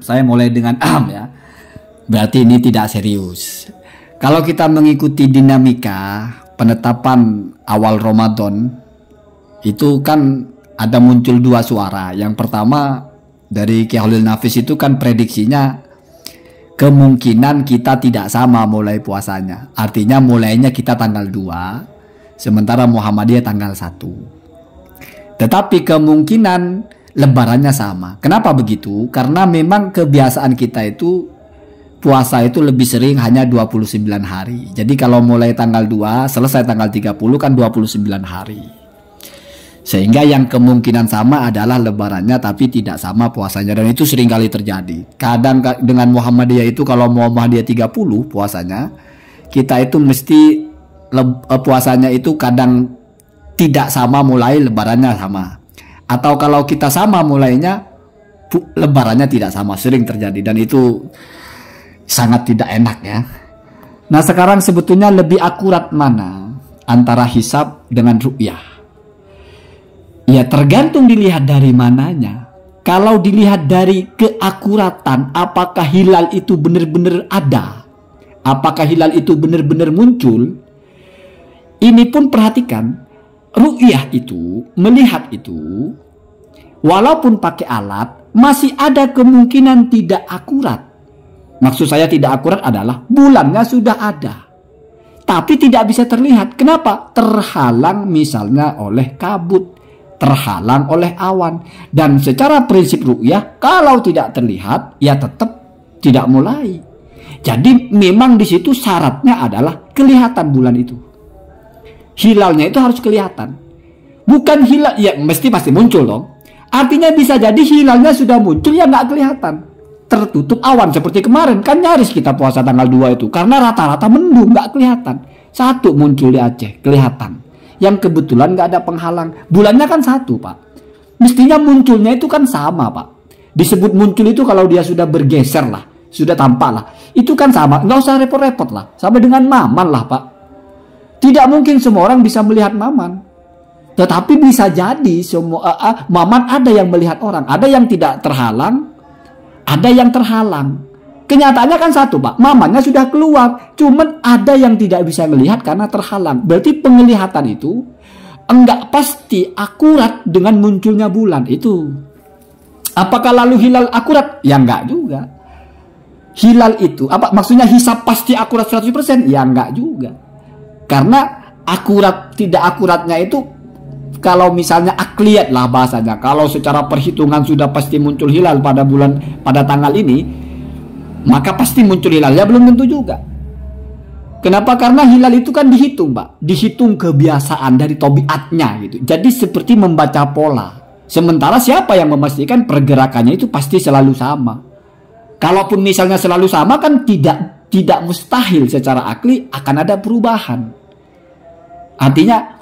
Saya mulai dengan ya. Berarti ini tidak serius. Kalau kita mengikuti dinamika penetapan awal Ramadan, itu kan ada muncul dua suara. Yang pertama dari Kiai Holil Nafis itu kan prediksinya kemungkinan kita tidak sama mulai puasanya. Artinya mulainya kita tanggal 2, sementara Muhammadiyah tanggal 1. Tetapi kemungkinan lebarannya sama. Kenapa begitu? Karena memang kebiasaan kita itu puasa itu lebih sering hanya 29 hari. Jadi kalau mulai tanggal 2 selesai tanggal 30 kan 29 hari. Sehingga yang kemungkinan sama adalah lebarannya tapi tidak sama puasanya, dan itu sering kali terjadi. Kadang dengan Muhammadiyah itu kalau Muhammadiyah 30 puasanya, kita itu mesti puasanya itu kadang tidak sama mulai, lebarannya sama. Atau kalau kita sama mulainya, lebarannya tidak sama, sering terjadi, dan itu sangat tidak enak ya. Nah sekarang sebetulnya lebih akurat mana antara hisab dengan ru'yah? Ya tergantung dilihat dari mananya. Kalau dilihat dari keakuratan, apakah hilal itu benar-benar ada, apakah hilal itu benar-benar muncul, ini pun perhatikan, ru'yah itu, melihat itu, walaupun pakai alat, masih ada kemungkinan tidak akurat. Maksud saya tidak akurat adalah bulannya sudah ada, tapi tidak bisa terlihat. Kenapa? Terhalang misalnya oleh kabut, terhalang oleh awan. Dan secara prinsip ru'yah, kalau tidak terlihat, ya tetap tidak mulai. Jadi memang di situ syaratnya adalah kelihatan bulan itu. Hilalnya itu harus kelihatan. Bukan hilal, ya pasti muncul dong. Artinya bisa jadi hilalnya sudah muncul, ya nggak kelihatan. Tertutup awan seperti kemarin kan nyaris kita puasa tanggal 2 itu karena rata-rata mendung, nggak kelihatan. Satu muncul di Aceh kelihatan, yang kebetulan nggak ada penghalang, bulannya kan satu Pak. Mestinya munculnya itu kan sama Pak. Disebut muncul itu kalau dia sudah bergeser lah, sudah tampak lah, itu kan sama, nggak usah repot-repot lah, sama dengan Maman lah Pak. Tidak mungkin semua orang bisa melihat Maman, tetapi bisa jadi semua Maman ada yang melihat orang, ada yang tidak terhalang, ada yang terhalang. Kenyataannya kan satu Pak, Mamannya sudah keluar, cuman ada yang tidak bisa melihat karena terhalang. Berarti penglihatan itu enggak pasti akurat dengan munculnya bulan itu. Apakah lalu hilal akurat? Ya enggak juga. Hilal itu apa maksudnya hisab pasti akurat 100%? Ya enggak juga. Karena akurat tidak akuratnya itu, kalau misalnya akliyat lah bahasanya, kalau secara perhitungan sudah pasti muncul hilal pada tanggal ini, maka pasti muncul hilalnya, belum tentu juga. Kenapa? Karena hilal itu kan dihitung Pak, dihitung kebiasaan dari tabiatnya gitu. Jadi seperti membaca pola. Sementara siapa yang memastikan pergerakannya itu pasti selalu sama? Kalaupun misalnya selalu sama kan tidak mustahil secara akli akan ada perubahan. Artinya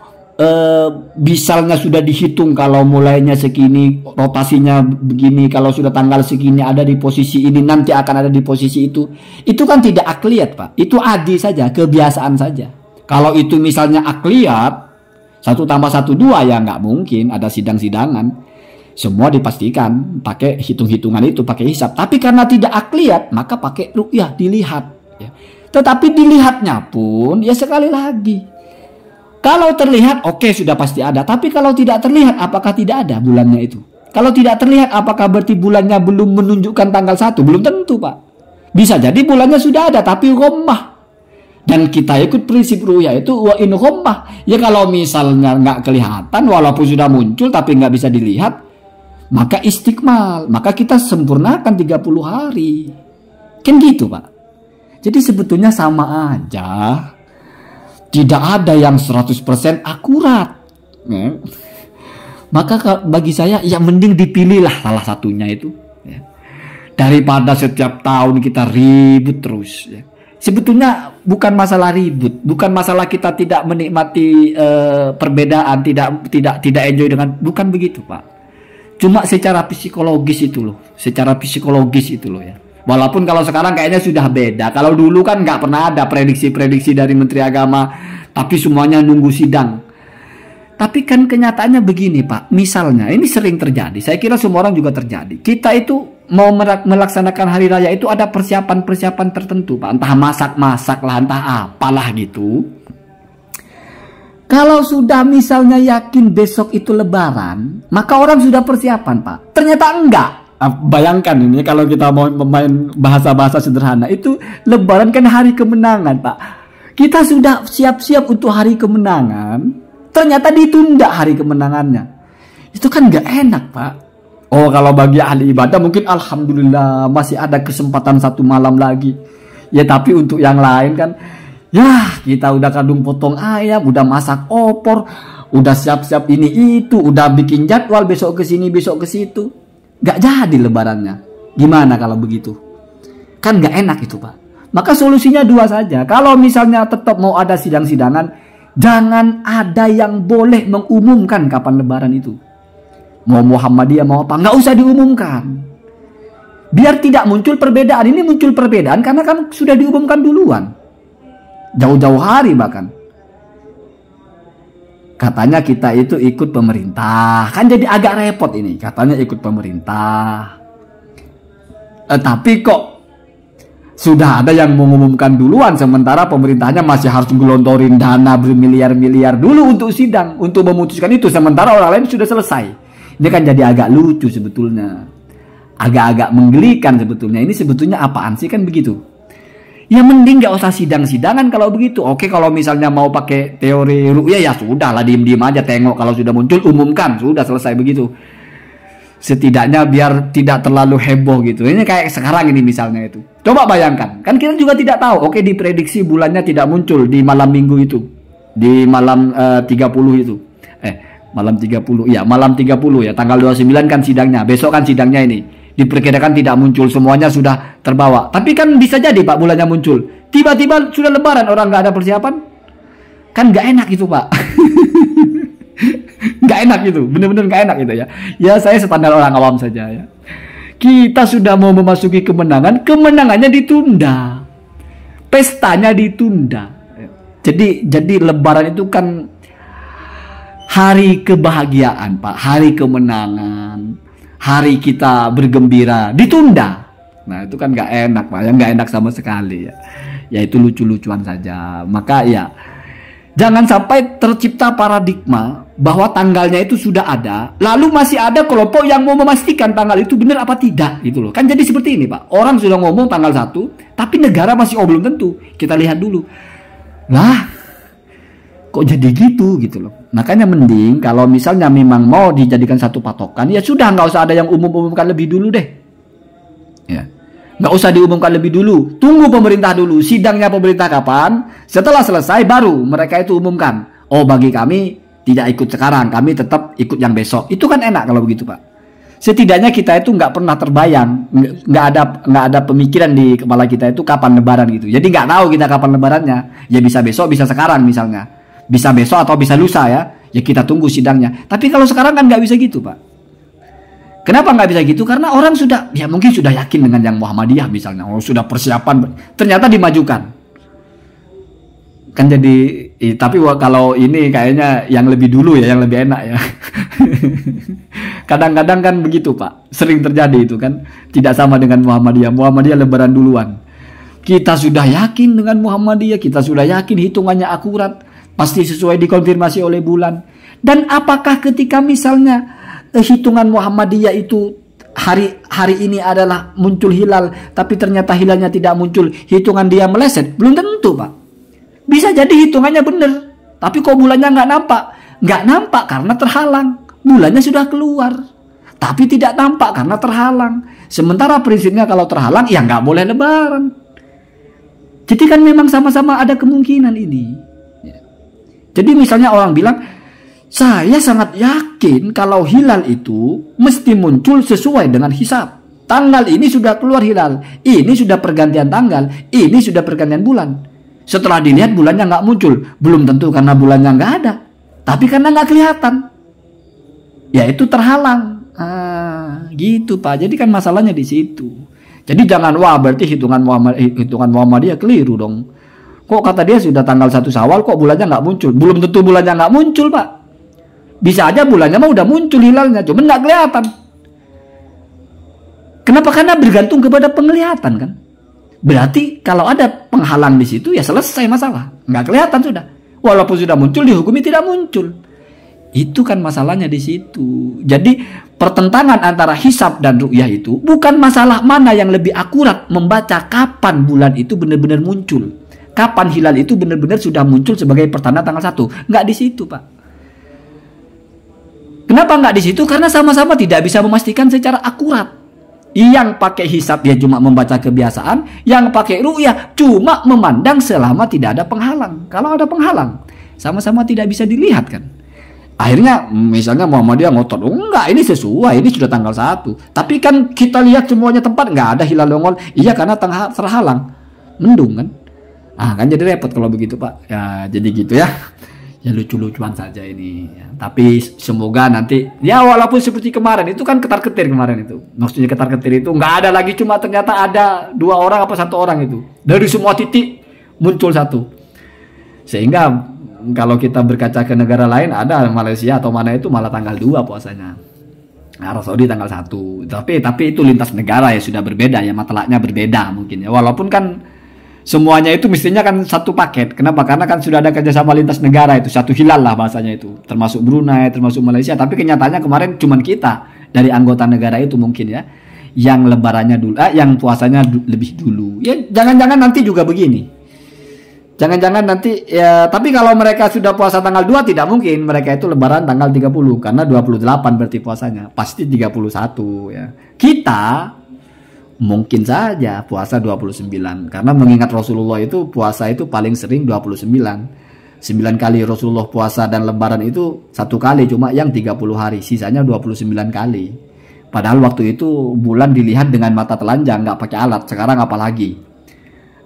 misalnya sudah dihitung kalau mulainya segini, rotasinya begini, kalau sudah tanggal segini ada di posisi ini, nanti akan ada di posisi itu kan tidak akliyat Pak, itu adi saja, kebiasaan saja. Kalau itu misalnya akliyat 1 tambah 1 2, ya nggak mungkin ada sidang-sidangan, semua dipastikan pakai hitung-hitungan itu, pakai hisab. Tapi karena tidak akliyat maka pakai ru'yah, dilihat ya. Tetapi dilihatnya pun ya sekali lagi, kalau terlihat oke, sudah pasti ada. Tapi kalau tidak terlihat, apakah tidak ada bulannya itu? Kalau tidak terlihat, apakah berarti bulannya belum menunjukkan tanggal 1? Belum tentu Pak. Bisa jadi bulannya sudah ada tapi ghammah. Dan kita ikut prinsip ru'yah itu wa in ghammah. Ya kalau misalnya nggak kelihatan walaupun sudah muncul tapi nggak bisa dilihat, maka istiqmal, maka kita sempurnakan 30 hari. Kan gitu Pak. Jadi sebetulnya sama aja. Tidak ada yang 100% akurat. Ya. Maka bagi saya ya mending dipilihlah salah satunya itu ya. Daripada setiap tahun kita ribut terus ya. Sebetulnya bukan masalah ribut, bukan masalah kita tidak menikmati perbedaan, tidak enjoy dengan, bukan begitu Pak. Cuma secara psikologis itu loh, ya. Walaupun kalau sekarang kayaknya sudah beda. Kalau dulu kan nggak pernah ada prediksi-prediksi dari Menteri Agama, tapi semuanya nunggu sidang. Tapi kan kenyataannya begini Pak, misalnya ini sering terjadi, saya kira semua orang juga terjadi. Kita itu mau melaksanakan hari raya itu ada persiapan-persiapan tertentu, Pak. Entah masak-masak lah, entah apalah gitu. Kalau sudah misalnya yakin besok itu lebaran, maka orang sudah persiapan, Pak. Ternyata enggak. Bayangkan ini kalau kita mau memain bahasa-bahasa sederhana, itu lebaran kan hari kemenangan, Pak. Kita sudah siap-siap untuk hari kemenangan, ternyata ditunda hari kemenangannya. Itu kan enggak enak, Pak. Oh, kalau bagi ahli ibadah mungkin alhamdulillah masih ada kesempatan 1 malam lagi. Ya, tapi untuk yang lain kan, ya kita udah kadung potong ayam, udah masak opor, udah siap-siap ini itu, udah bikin jadwal besok ke sini, besok ke situ. Gak jadi lebarannya. Gimana kalau begitu? Kan gak enak itu, Pak. Maka solusinya 2 saja. Kalau misalnya tetap mau ada sidang-sidangan, jangan ada yang boleh mengumumkan kapan lebaran itu. Mau Muhammadiyah mau apa, nggak usah diumumkan. Biar tidak muncul perbedaan. Ini muncul perbedaan karena kan sudah diumumkan duluan. Jauh-jauh hari bahkan. Katanya kita itu ikut pemerintah. Kan jadi agak repot ini. Katanya ikut pemerintah. Tapi kok sudah ada yang mengumumkan duluan. Sementara pemerintahnya masih harus gelontorin dana bermiliar-miliar dulu untuk sidang. Untuk memutuskan itu. Sementara orang lain sudah selesai. Ini kan jadi agak lucu sebetulnya. Agak-agak menggelikan sebetulnya. Ini sebetulnya apaan sih kan begitu. Ya mending gak usah sidang-sidangan kalau begitu. Oke, kalau misalnya mau pakai teori ru'yah ya sudah lah, diem-diem aja tengok, kalau sudah muncul umumkan, sudah selesai begitu. Setidaknya biar tidak terlalu heboh gitu. Ini kayak sekarang ini misalnya itu. Coba bayangkan, kan kita juga tidak tahu. Oke, diprediksi bulannya tidak muncul di malam minggu itu. Di malam 30 itu. Malam 30. Ya, malam 30 ya. Tanggal 29 kan sidangnya. Besok kan sidangnya ini. Diperkirakan tidak muncul, semuanya sudah terbawa. Tapi kan bisa jadi Pak bulannya muncul. Tiba-tiba sudah lebaran, orang nggak ada persiapan. Kan nggak enak itu Pak. Nggak enak itu, bener-bener nggak enak itu ya. Ya saya standar orang awam saja ya. Kita sudah mau memasuki kemenangan, kemenangannya ditunda. Pestanya ditunda. Jadi lebaran itu kan hari kebahagiaan Pak, hari kemenangan. Hari kita bergembira ditunda. Nah itu kan gak enak Pak, yang gak enak sama sekali ya. Ya itu lucu-lucuan saja. Maka ya jangan sampai tercipta paradigma bahwa tanggalnya itu sudah ada, lalu masih ada kelompok yang mau memastikan tanggal itu benar apa tidak gitu loh. Kan jadi seperti ini Pak, orang sudah ngomong tanggal 1, tapi negara masih belum tentu. Kita lihat dulu. Lah kok jadi gitu loh. Makanya mending kalau misalnya memang mau dijadikan satu patokan, ya sudah nggak usah ada yang umumkan lebih dulu deh. Ya, nggak usah diumumkan lebih dulu. Tunggu pemerintah dulu, sidangnya pemerintah kapan. Setelah selesai baru mereka itu umumkan. Oh bagi kami tidak ikut sekarang, kami tetap ikut yang besok. Itu kan enak kalau begitu Pak. Setidaknya kita itu nggak pernah terbayang, nggak ada pemikiran di kepala kita itu kapan lebaran gitu. Jadi nggak tahu kita kapan lebarannya. Ya bisa besok, bisa sekarang misalnya. Bisa besok atau bisa lusa ya. Ya kita tunggu sidangnya. Tapi kalau sekarang kan nggak bisa gitu Pak. Kenapa nggak bisa gitu? Karena orang sudah, ya mungkin sudah yakin dengan yang Muhammadiyah misalnya. Oh sudah persiapan. Ternyata dimajukan. Kan jadi, tapi kalau ini kayaknya yang lebih dulu ya, yang lebih enak ya. Kadang-kadang kan begitu Pak. Sering terjadi itu kan. Tidak sama dengan Muhammadiyah. Muhammadiyah lebaran duluan. Kita sudah yakin dengan Muhammadiyah. Kita sudah yakin hitungannya akurat. Pasti sesuai dikonfirmasi oleh bulan. Dan apakah ketika misalnya hitungan Muhammadiyah itu hari ini adalah muncul hilal, tapi ternyata hilalnya tidak muncul, hitungan dia meleset? Belum tentu Pak. Bisa jadi hitungannya benar, tapi kok bulannya nggak nampak? Nggak nampak karena terhalang. Bulannya sudah keluar, tapi tidak nampak karena terhalang. Sementara prinsipnya kalau terhalang, ya nggak boleh lebaran. Jadi kan memang sama-sama ada kemungkinan ini. Jadi misalnya orang bilang, saya sangat yakin kalau hilal itu mesti muncul sesuai dengan hisab. Tanggal ini sudah keluar hilal, ini sudah pergantian tanggal, ini sudah pergantian bulan. Setelah dilihat bulannya nggak muncul, belum tentu karena bulannya nggak ada, tapi karena nggak kelihatan. Ya itu terhalang. Gitu Pak. Jadi kan masalahnya di situ. Jadi jangan wah berarti hitungan Muhammadiyah keliru dong. Kok kata dia sudah tanggal 1 Syawal kok bulannya nggak muncul? Belum tentu bulannya nggak muncul Pak. Bisa aja bulannya mah udah muncul hilalnya, cuma nggak kelihatan. Kenapa? Karena bergantung kepada penglihatan kan. Berarti kalau ada penghalang di situ ya selesai masalah. Nggak kelihatan sudah. Walaupun sudah muncul dihukumi tidak muncul. Itu kan masalahnya di situ. Jadi pertentangan antara hisab dan ru'yah itu bukan masalah mana yang lebih akurat membaca kapan bulan itu benar-benar muncul. Kapan hilal itu benar-benar sudah muncul sebagai pertanda tanggal 1. Nggak di situ, Pak. Kenapa nggak di situ? Karena sama-sama tidak bisa memastikan secara akurat. Yang pakai hisab dia cuma membaca kebiasaan, yang pakai ru'yah cuma memandang selama tidak ada penghalang. Kalau ada penghalang, sama-sama tidak bisa dilihat kan. Akhirnya misalnya Muhammadiyah ngotot, oh, enggak, ini sesuai, ini sudah tanggal 1. Tapi kan kita lihat semuanya tempat nggak ada hilal nongol. Iya, karena terhalang. Mendung kan. Kan jadi repot kalau begitu, Pak. Ya jadi gitu ya. Ya lucu-lucuan saja ini ya. Tapi semoga nanti ya walaupun seperti kemarin itu kan ketar-ketir kemarin itu. Maksudnya ketar-ketir itu nggak ada lagi, cuma ternyata ada 2 orang apa 1 orang itu. Dari semua titik muncul 1. Sehingga kalau kita berkaca ke negara lain ada Malaysia atau mana itu malah tanggal 2 puasanya. Arab Saudi tanggal 1. Tapi itu lintas negara ya sudah berbeda ya, matlaknya berbeda mungkin ya. Walaupun kan semuanya itu mestinya kan satu paket. Kenapa? Karena kan sudah ada kerjasama lintas negara itu. Satu hilal lah bahasanya itu. Termasuk Brunei, termasuk Malaysia. Tapi kenyataannya kemarin cuman kita dari anggota negara itu mungkin ya. Yang lebarannya dulu, yang puasanya lebih dulu. Ya jangan-jangan nanti juga begini. Jangan-jangan nanti ya. Tapi kalau mereka sudah puasa tanggal 2 tidak mungkin. Mereka itu lebaran tanggal 30. Karena 28 berarti puasanya. Pasti 31 ya. Kita mungkin saja puasa 29 karena mengingat Rasulullah itu puasa itu paling sering 29. 9 kali Rasulullah puasa dan lebaran itu 1 kali cuma yang 30 hari, sisanya 29 kali. Padahal waktu itu bulan dilihat dengan mata telanjang, nggak pakai alat. Sekarang apalagi.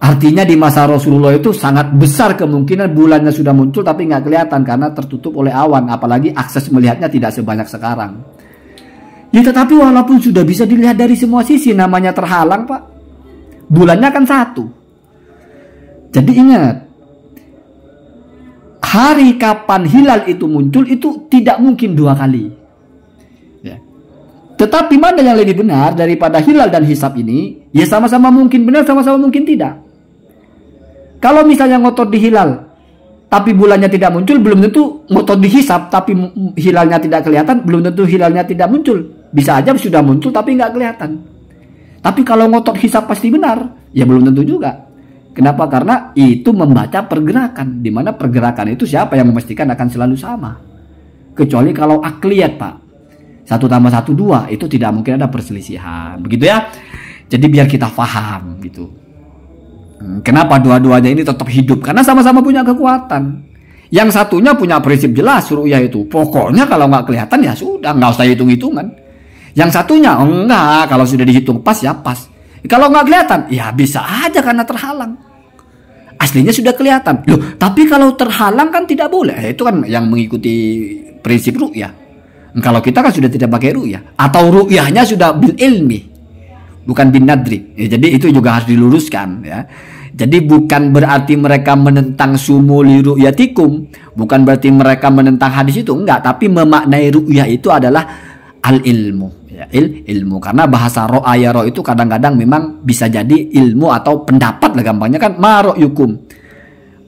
Artinya di masa Rasulullah itu sangat besar kemungkinan bulannya sudah muncul tapi nggak kelihatan karena tertutup oleh awan, apalagi akses melihatnya tidak sebanyak sekarang. Ya tetapi walaupun sudah bisa dilihat dari semua sisi, namanya terhalang, Pak. Bulannya kan 1. Jadi ingat, hari kapan hilal itu muncul itu tidak mungkin 2 kali. Ya. Tetapi mana yang lebih benar daripada hilal dan hisab ini? Ya sama-sama mungkin benar, sama-sama mungkin tidak. Kalau misalnya ngotot di hilal, tapi bulannya tidak muncul, belum tentu ngotot dihisab, tapi hilalnya tidak kelihatan, belum tentu hilalnya tidak muncul. Bisa aja sudah muncul tapi nggak kelihatan. Tapi kalau ngotot hisab pasti benar, ya belum tentu juga. Kenapa? Karena itu membaca pergerakan, di mana pergerakan itu siapa yang memastikan akan selalu sama. Kecuali kalau akliyat, Pak. 1 tambah 1 2, itu tidak mungkin ada perselisihan. Begitu ya. Jadi biar kita paham gitu. Kenapa dua-duanya ini tetap hidup? Karena sama-sama punya kekuatan. Yang satunya punya prinsip jelas ru'yah itu. Pokoknya kalau nggak kelihatan ya sudah, nggak usah hitung-hitungan. Yang satunya enggak, kalau sudah dihitung pas ya pas. Kalau nggak kelihatan ya bisa aja karena terhalang. Aslinya sudah kelihatan. Loh, tapi kalau terhalang kan tidak boleh. Itu kan yang mengikuti prinsip ru'yah. Kalau kita kan sudah tidak pakai ru'yah. Atau ru'yahnya sudah bil ilmi, bukan bin nadri. Ya, jadi itu juga harus diluruskan ya. Jadi bukan berarti mereka menentang sumuli ru'yatikum, bukan berarti mereka menentang hadis itu, enggak, tapi memaknai ru'yah itu adalah al-ilmu ya, ilmu. Karena bahasa ro'a ya ro' itu kadang-kadang memang bisa jadi ilmu atau pendapat lah, gampangnya kan ma ru'yukum.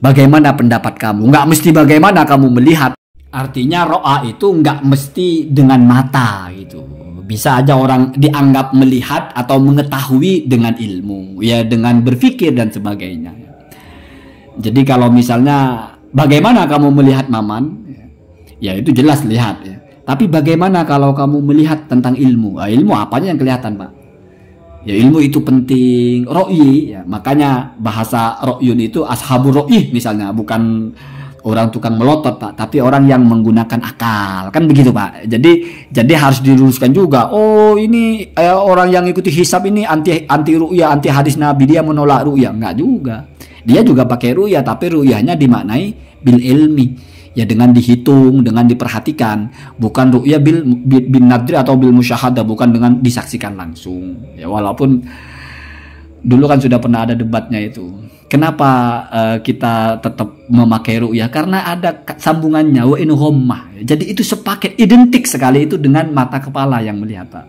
Bagaimana pendapat kamu? Enggak mesti bagaimana kamu melihat. Artinya ro'a itu enggak mesti dengan mata gitu. Bisa aja orang dianggap melihat atau mengetahui dengan ilmu, ya dengan berpikir dan sebagainya. Jadi kalau misalnya bagaimana kamu melihat Maman, ya itu jelas lihat ya. Tapi bagaimana kalau kamu melihat tentang ilmu? Ilmu apanya yang kelihatan, Pak? Ya ilmu itu penting, ro'yi ya. Makanya bahasa ro'yun itu ashabur ro'yi misalnya, bukan orang tukang melotot, Pak, tapi orang yang menggunakan akal, kan begitu, Pak. Jadi harus diluruskan juga. Oh ini orang yang ikuti hisab ini anti ru'yah, anti hadis Nabi, dia menolak ru'yah. Enggak juga. Dia juga pakai ru'yah, tapi ru'yahnya dimaknai bil ilmi, ya dengan dihitung, dengan diperhatikan, bukan ru'yah bin nadri atau bil musyahadah, bukan dengan disaksikan langsung. Ya walaupun dulu kan sudah pernah ada debatnya itu. Kenapa kita tetap memakai ru'yah? Karena ada sambungannya wa in ghammah. Jadi itu sepaket, identik sekali itu dengan mata kepala yang melihat, Pak.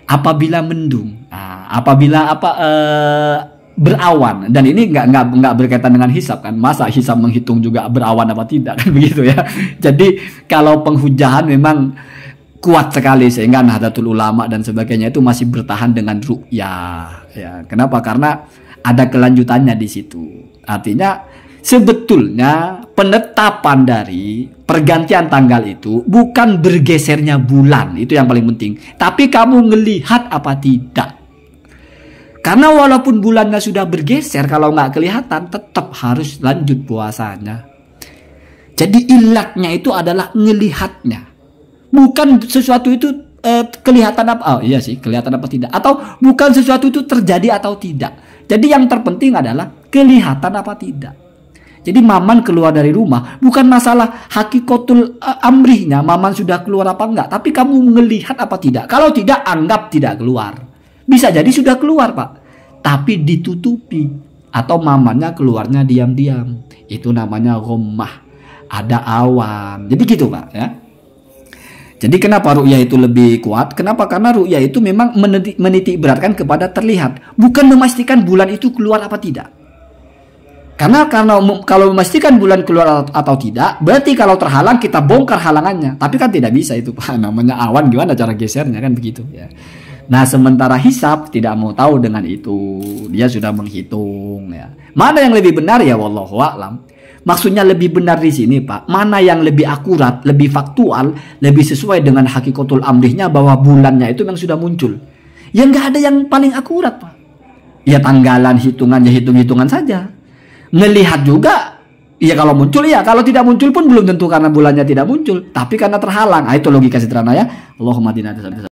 apabila mendung, apabila berawan, dan ini nggak berkaitan dengan hisab kan, masa hisab menghitung juga berawan apa tidak kan begitu ya. Jadi kalau penghujahan memang kuat sekali sehingga Nahdlatul Ulama dan sebagainya itu masih bertahan dengan ru'yah ya. Kenapa? Karena ada kelanjutannya di situ. Artinya sebetulnya penetapan dari pergantian tanggal itu bukan bergesernya bulan, itu yang paling penting, tapi kamu ngelihat apa tidak. Karena walaupun bulannya sudah bergeser, kalau nggak kelihatan tetap harus lanjut puasanya. Jadi ilatnya itu adalah ngelihatnya, bukan sesuatu itu kelihatan apa. Oh iya sih, kelihatan apa tidak, atau bukan sesuatu itu terjadi atau tidak. Jadi yang terpenting adalah kelihatan apa tidak. Jadi Maman keluar dari rumah bukan masalah hakikatul amrihnya, Maman sudah keluar apa enggak, tapi kamu ngelihat apa tidak. Kalau tidak, anggap tidak keluar. Bisa jadi sudah keluar Pak, tapi ditutupi, atau Mamannya keluarnya diam-diam. Itu namanya ghammah, ada awan. Jadi gitu Pak ya. Jadi kenapa ru'yah itu lebih kuat? Kenapa? Karena ru'yah itu memang menitik beratkan kepada terlihat, bukan memastikan bulan itu keluar apa tidak. Karena kalau memastikan bulan keluar atau tidak, berarti kalau terhalang kita bongkar halangannya. Tapi kan tidak bisa itu Pak, namanya awan, gimana cara gesernya kan begitu ya. Nah sementara hisab tidak mau tahu dengan itu, dia sudah menghitung ya. Mana yang lebih benar ya wallahu a'lam. Maksudnya lebih benar di sini Pak, mana yang lebih akurat, lebih faktual, lebih sesuai dengan hakikatul amrihnya bahwa bulannya itu memang sudah muncul. Ya nggak ada yang paling akurat Pak. Ya tanggalan hitungannya hitung-hitungan saja. Melihat juga, ya kalau muncul ya, kalau tidak muncul pun belum tentu karena bulannya tidak muncul, tapi karena terhalang. Itu logika sederhana ya. Allahumma